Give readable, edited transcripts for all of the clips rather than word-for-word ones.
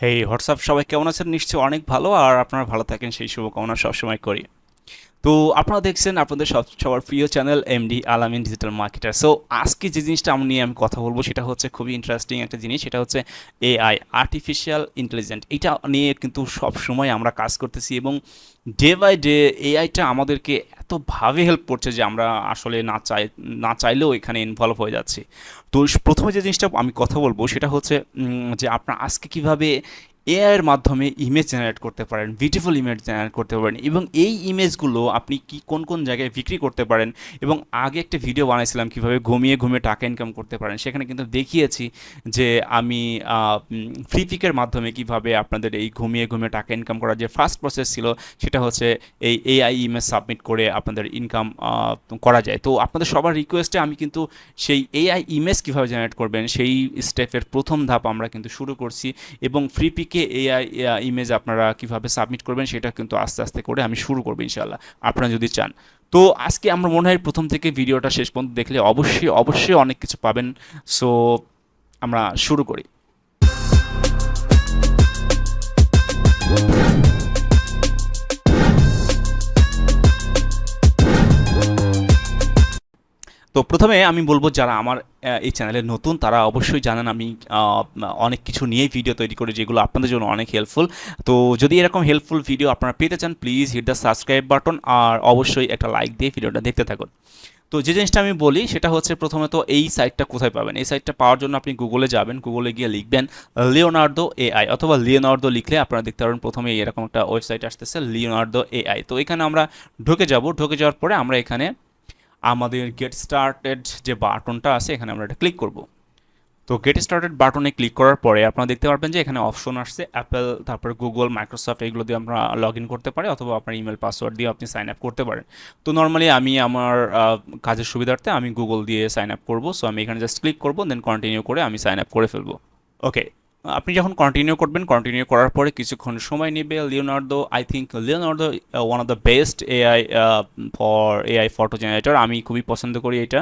হেই WhatsApp, সবাই কেমন আছেন? নিশ্চয়ই অনেক ভালো, আর আপনারা ভালো থাকেন সেই শুভকামনা সবসময় করি। তো আপনারা দেখছেন আপনাদের সবার প্রিয় চ্যানেল এমডি আলামিন ডিজিটাল মার্কেটার। সো আজকে যে জিনিসটা আমি কথা বলবো সেটা হচ্ছে খুবই ইন্টারেস্টিং একটা জিনিস। সেটা হচ্ছে এআই, আর্টিফিশিয়াল ইন্টেলিজেন্ট। এটা নিয়ে কিন্তু সব সময় আমরা কাজ করতেছি, এবং ডে বাই ডে এআইটা আমাদেরকে এতভাবে হেল্প করছে যে আমরা আসলে না চাইলেও এখানে ইনভলভ হয়ে যাচ্ছি। তো প্রথমে যে জিনিসটা আমি কথা বলবো সেটা হচ্ছে যে আপনারা আজকে কিভাবে এআই এর মাধ্যমে ইমেজ জেনারেট করতে পারেন, বিউটিফুল ইমেজ জেনারেট করতে পারেন, এবং এই ইমেজগুলো আপনি কোন কোন জায়গায় বিক্রি করতে পারেন। এবং আগে একটা ভিডিও বানাইছিলাম কিভাবে ঘুমিয়ে ঘুমিয়ে টাকা ইনকাম করতে পারেন, সেখানে কিন্তু দেখিয়েছি যে আমি ফ্রি পিকের মাধ্যমে কিভাবে আপনাদের এই ঘুমিয়ে ঘুমিয়ে টাকা ইনকাম করার যে ফার্স্ট প্রসেস ছিল সেটা হচ্ছে এই এআই ইমেজ সাবমিট করে আপনাদের ইনকাম করা যায়। তো আপনাদের সবার রিকোয়েস্টে আমি কিন্তু সেই এআই ইমেজ কীভাবে জেনারেট করবেন সেই স্টেপের প্রথম ধাপ আমরা কিন্তু শুরু করছি, এবং ফ্রি পিকে এআই ইমেজ আপনারা কিভাবে সাবমিট করবেন সেটা কিন্তু আস্তে আস্তে করে আমি শুরু করবো ইনশাল্লাহ, আপনারা যদি চান। তো আজকে আমরা মনে হয় প্রথম থেকে ভিডিওটা শেষ পর্যন্ত দেখলে অবশ্যই অবশ্যই অনেক কিছু পাবেন। সো আমরা শুরু করি। তো প্রথমে আমি বলবো যারা আমার এই চ্যানেলে নতুন তারা অবশ্যই জানেন আমি আহ, অনেক কিছু নিয়ে ভিডিও তৈরি করি যেগুলো আপনাদের জন্য অনেক হেল্পফুল। তো যদি এরকম হেল্পফুল ভিডিও আপনারা পেতে চান, please hit the subscribe button, আর অবশ্যই একটা লাইক দিয়ে ভিডিওটা দেখতে থাকুন। তো যে জিনিসটা আমি বলি সেটা হচ্ছে প্রথমে তো এই সাইটটা কোথায় পাবেন। এই সাইটটা পাওয়ার জন্য আপনি গুগলে যাবেন, গুগলে গিয়ে লিখবেন লিওনার্দো এআই, অথবা লিওনার্দো লিখলে আপনারা দেখতে পারবেন প্রথমে এরকম একটা ওয়েবসাইট আসতেছে লিওনার্দো এআই। তো এখানে আমরা ঢুকে যাওয়ার পরে আমরা এখানে আমাদের গেট স্টার্টেড যে বাটনটা আছে এখানে আমরা এটা ক্লিক করব। তো গেট স্টার্টেড বাটনে ক্লিক করার পরে আপনারা দেখতে পারবেন যে এখানে অপশন আসছে অ্যাপেল, তারপরে গুগল, মাইক্রোসফট, এগুলো দিয়ে আমরা লগ ইন করতে পারি, অথবা আপনার ইমেল পাসওয়ার্ড দিয়ে আপনি সাইন আপ করতে পারেন। তো নর্মালি আমি আমার কাজের সুবিধার্থে আমি গুগল দিয়ে সাইন আপ করবো। সো আমি এখানে জাস্ট ক্লিক করবো, দেন কন্টিনিউ করে আমি সাইন আপ করে ফেলবো। ওকে, আপনি যখন কন্টিনিউ করবেন, কন্টিনিউ করার পরে কিছুক্ষণ সময় নেবে। Leonardo, I think Leonardo one of the best AI for AI photo generator. আমি খুবই পছন্দ করি এটা।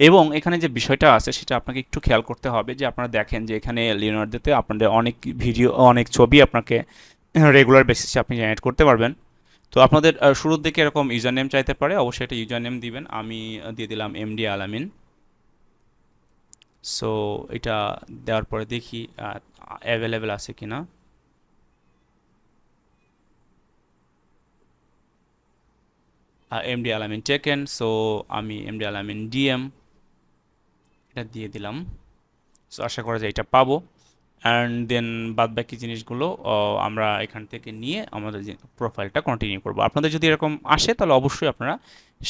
এবং এখানে যে বিষয়টা আছে সেটা আপনাকে একটু খেয়াল করতে হবে, যে আপনারা দেখেন যে এখানে লিওনার্দোতে আপনাদের অনেক ভিডিও, অনেক ছবি আপনাকে রেগুলার বেসিসে আপনি জেনারেট করতে পারবেন। তো আপনাদের শুরুর দিকে এরকম ইউজার নেম চাইতে পারে, অবশ্যই একটা ইউজার নেম দিবেন। আমি দিয়ে দিলাম এমডি আলামিন। সো এটা দেওয়ার পরে দেখি অ্যাভেলেবেল আছে কিনা। এমডি আলামিন টেকেন, সো আমি এমডি আলামিন ডিএম এটা দিয়ে দিলাম। সো আশা করা যায় এটা পাবো। অ্যান্ড দেন বাদ বাকি জিনিসগুলো আমরা এখান থেকে নিয়ে আমাদের যে প্রোফাইলটা কন্টিনিউ করবো। আপনাদের যদি এরকম আসে তাহলে অবশ্যই আপনারা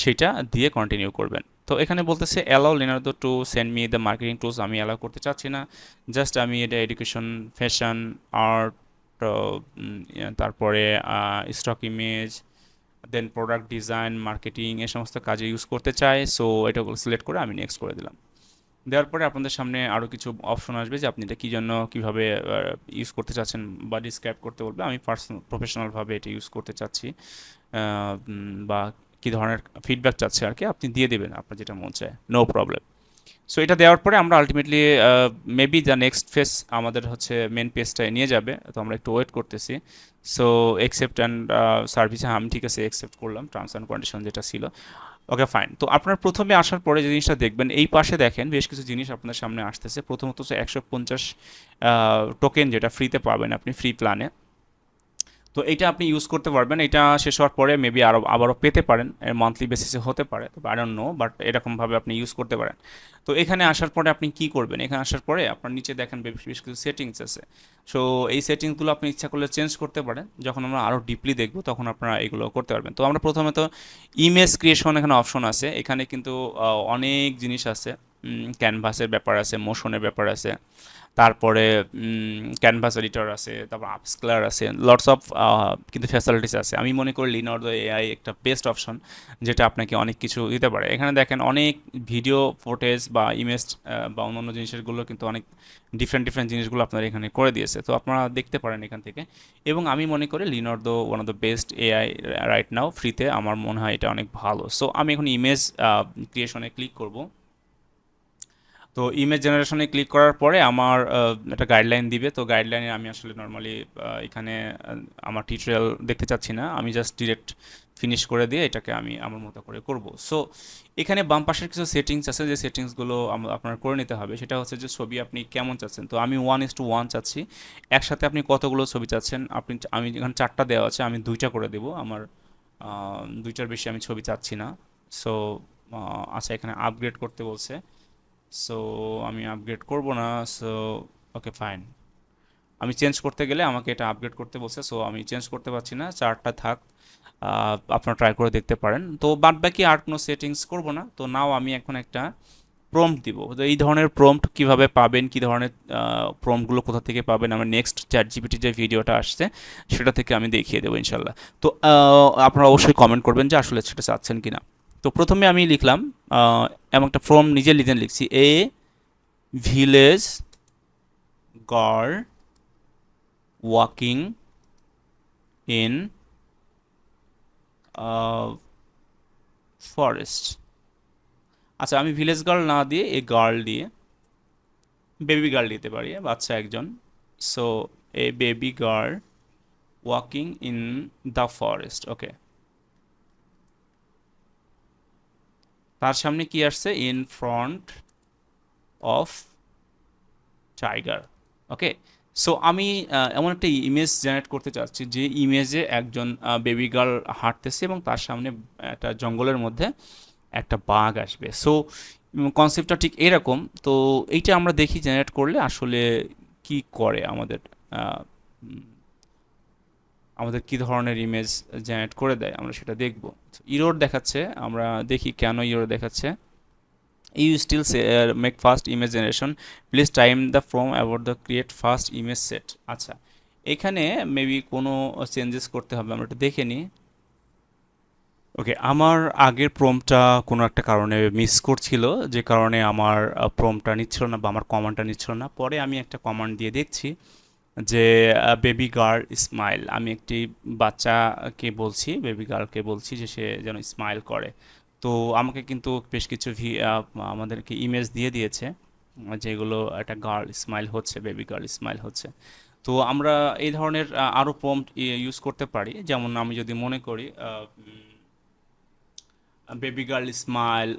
সেটা দিয়ে কন্টিনিউ করবেন। তো এখানে বলতেছে allow Leonardo to send me the marketing tools. আমি অ্যালাউ করতে চাচ্ছি না, জাস্ট আমি এটা এডুকেশন, ফ্যাশন, আর্ট, তারপরে stock image, then product design, marketing, এই সমস্ত কাজে ইউজ করতে চাই। সো এটা সিলেক্ট করে আমি নেক্সট করে দিলাম। দেওয়ার পরে আপনাদের সামনে আরও কিছু অপশন আসবে যে আপনি এটা কী জন্য কীভাবে ইউজ করতে চাচ্ছেন বা ডিসক্রাইব করতে বলবে। আমি প্রফেশনালভাবে এটা ইউজ করতে চাচ্ছি, বা কী ধরনের ফিডব্যাক চাচ্ছে আর কি, আপনি দিয়ে দেবেন আপনার যেটা মন চায়, নো প্রবলেম। সো এটা দেওয়ার পরে আমরা ultimately maybe the next phase আমাদের হচ্ছে মেন পেজটায় নিয়ে যাবে। তো আমরা একটু ওয়েট করতেছি। সো অ্যাকসেপ্ট অ্যান্ড সার্ভিস, হ্যাঁ আমি ঠিক আছে অ্যাকসেপ্ট করলাম টার্মস অ্যান্ড কন্ডিশন যেটা ছিল। Okay fine. তো আপনার প্রথমে আসার পরে যে জিনিসটা দেখবেন, এই পাশে দেখেন বেশ কিছু জিনিস আপনার সামনে আসতেছে। প্রথমত হচ্ছে 150 টোকেন যেটা ফ্রিতে পাবেন আপনি ফ্রি প্ল্যানে। তো এটা আপনি ইউজ করতে পারবেন। এটা শেষ হওয়ার পরে মেবি আবারও পেতে পারেন, মান্থলি বেসিসে হতে পারে, তবে আই ডোন্ট নো, বাট এরকমভাবে আপনি ইউজ করতে পারেন। তো এখানে আসার পরে আপনি কি করবেন, এখানে আসার পরে আপনার নিচে দেখেন বেশ বেশ কিছু সেটিংস আছে। সো এই সেটিংসগুলো আপনি ইচ্ছা করলে চেঞ্জ করতে পারেন। যখন আমরা আরও ডিপলি দেখব তখন আপনারা এগুলো করতে পারবেন। তো আমরা প্রথমে তো ইমেজ ক্রিয়েশন এখানে অপশন আছে। এখানে কিন্তু অনেক জিনিস আছে, ক্যানভাসের ব্যাপার আছে, মোশনের ব্যাপার আছে, তারপরে ক্যানভাস এডিটর আছে, তারপর আপস্কেলার আছে, লটস অফ কিন্তু ফ্যাসিলিটিস আছে। আমি মনে করি লিনোর্ডো এআই একটা বেস্ট অপশন, যেটা আপনাকে অনেক কিছু দিতে পারে। এখানে দেখেন অনেক ভিডিও ফুটেজ বা ইমেজ বা অন্যান্য জিনিসগুলো কিন্তু অনেক ডিফারেন্ট ডিফারেন্ট জিনিসগুলো আপনার এখানে করে দিয়েছে। তো আপনারা দেখতে পারেন এখান থেকে। এবং আমি মনে করি Leonardo one of the best AI right now ফ্রিতে। আমার মনে হয় এটা অনেক ভালো। সো আমি এখন ইমেজ ক্রিয়েশনে ক্লিক করব। তো ইমেজ জেনারেশনে ক্লিক করার পরে আমার একটা গাইডলাইন দিবে। তো গাইডলাইনে আমি আসলে নর্মালি এখানে আমার টিউটোরিয়াল দেখতে চাচ্ছি না, আমি জাস্ট ডিরেক্ট ফিনিশ করে দিয়ে এটাকে আমি আমার মতো করে করব। সো এখানে বাম পাশের কিছু সেটিংস আছে, যে সেটিংসগুলো আপনার করে নিতে হবে। সেটা হচ্ছে যে ছবি আপনি কেমন চাচ্ছেন। তো আমি 1:1 চাচ্ছি। একসাথে আপনি কতগুলো ছবি চাচ্ছেন, আমি এখানে 4টা দেওয়া আছে, আমি 2টা করে দেবো। আমার 2টার বেশি আমি ছবি চাচ্ছি না। সো আচ্ছা, এখানে আপগ্রেড করতে বলছে। সো আমি আপগ্রেড করব না। So okay, fine. আমি চেঞ্জ করতে গেলে আমাকে এটা আপগ্রেড করতে বলছে, সো আমি চেঞ্জ করতে পারছি না, 4টা থাক। আপনারা ট্রাই করে দেখতে পারেন। তো বাদ বাকি আর কোনো সেটিংস করব না। তো নাও আমি এখন একটা প্রম্পট দিব। তো এই ধরনের প্রম্পট কিভাবে পাবেন, কি ধরনের প্রম্পটগুলো কোথা থেকে পাবেন, আমার নেক্সট চ্যাট জিপিটি যে ভিডিওটা আসছে সেটা থেকে আমি দেখিয়ে দেবো ইনশাল্লাহ। তো আপনারা অবশ্যই কমেন্ট করবেন যে আসলে সেটা চাচ্ছেন কিনা। তো প্রথমে আমি লিখলাম, এমন একটা ফর্ম নিজে নিজে লিখছি, a village girl walking in forest. আচ্ছা, আমি ভিলেজ গার্ল না দিয়ে এ গার্ল দিয়ে বেবি গার্ল দিতে পারি, বাচ্চা একজন। So a baby girl walking in the forest. Okay, তার সামনে কি আসছে, in front of tiger. Okay, so আমি এমন একটা ইমেজ জেনারেট করতে চাচ্ছি যে ইমেজে একজন বেবি গার্ল হাঁটতেছে এবং তার সামনে একটা জঙ্গলের মধ্যে একটা বাঘ আসবে। সো কনসেপ্টটা ঠিক এরকম। তো এইটা আমরা দেখি জেনারেট করলে আসলে কি করে আমাদের, আহ, উম, আমাদের কি ধরনের ইমেজ জেনারেট করে দেয়, আমরা সেটা দেখব। ইরোর দেখাচ্ছে, আমরা দেখি কেন ইরোর দেখাচ্ছে। You still say, make fast image generation. Please time the from about the create fast image set. আচ্ছা, এখানে মেবি কোনো চেঞ্জেস করতে হবে, আমরা একটু দেখে নিই। ওকে, আমার আগের প্রম্পটটা কোনো একটা কারণে মিস করছিল, যে কারণে আমার প্রম্পটটা নিচ্ছিল না বা আমার কমান্ডটা নিচ্ছিল না। পরে আমি একটা কমান্ড দিয়ে দেখছি যে বেবি গার্ল স্মাইল, আমি একটি বাচ্চাকে বলছি, বেবি গার্লকে বলছি যে সে যেন স্মাইল করে। তো আমাকে কিন্তু বেশ কিছু আমাদেরকে ইমেজ দিয়ে দিয়েছে, যেগুলো একটা গার্ল স্মাইল হচ্ছে, বেবি গার্ল স্মাইল হচ্ছে। তো আমরা এই ধরনের আরও প্রম্পট ইউজ করতে পারি। যেমন আমি যদি মনে করি baby girl smile,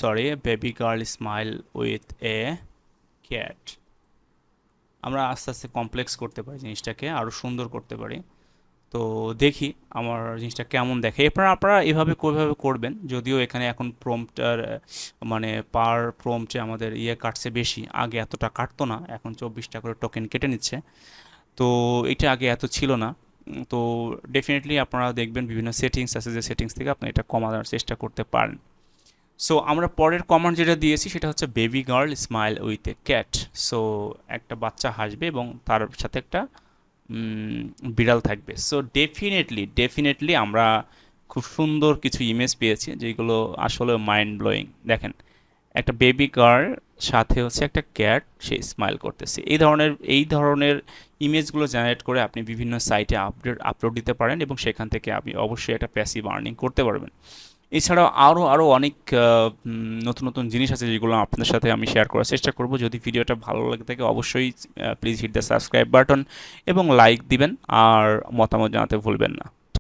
sorry, baby girl smile with a cat. আমরা আস্তে আস্তে কমপ্লেক্স করতে পারি জিনিসটাকে, আরও সুন্দর করতে পারি। তো দেখি আমার জিনিসটা কেমন দেখে। এরপর আপনারা এভাবে কীভাবে করবেন। যদিও এখানে এখন প্রম্পটার মানে পার প্রম্পটে আমাদের কাটছে বেশি, আগে এতটা কাটতো না, এখন 24টা করে টোকেন কেটে নিচ্ছে। তো এটা আগে এত ছিল না। তো ডেফিনেটলি আপনারা দেখবেন বিভিন্ন সেটিংস আছে, যে সেটিংস থেকে আপনি এটা কমানোর চেষ্টা করতে পারেন। সো আমরা পরের কমান্ড যেটা দিয়েছি সেটা হচ্ছে baby girl smile with a cat. So একটা বাচ্চা হাসবে এবং তার সাথে একটা বিড়াল থাকবে। সো ডেফিনেটলি আমরা খুব সুন্দর কিছু ইমেজ পেয়েছি, যেগুলো আসলে মাইন্ড ব্লোয়িং। দেখেন, একটা বেবি গার্ল সাথে হচ্ছে একটা ক্যাট, সে স্মাইল করতেছে। এই ধরনের ইমেজগুলো জেনারেট করে আপনি বিভিন্ন সাইটে আপলোড দিতে পারেন এবং সেখান থেকে আপনি অবশ্যই একটা প্যাসিভ আর্নিং করতে পারবেন। এছাড়াও আরও অনেক নতুন নতুন জিনিস আছে, যেগুলো আপনাদের সাথে আমি শেয়ার করার চেষ্টা করব। যদি ভিডিওটা ভালো লাগে থাকে অবশ্যই please hit the subscribe button এবং লাইক দিবেন, আর মতামত জানাতে ভুলবেন না।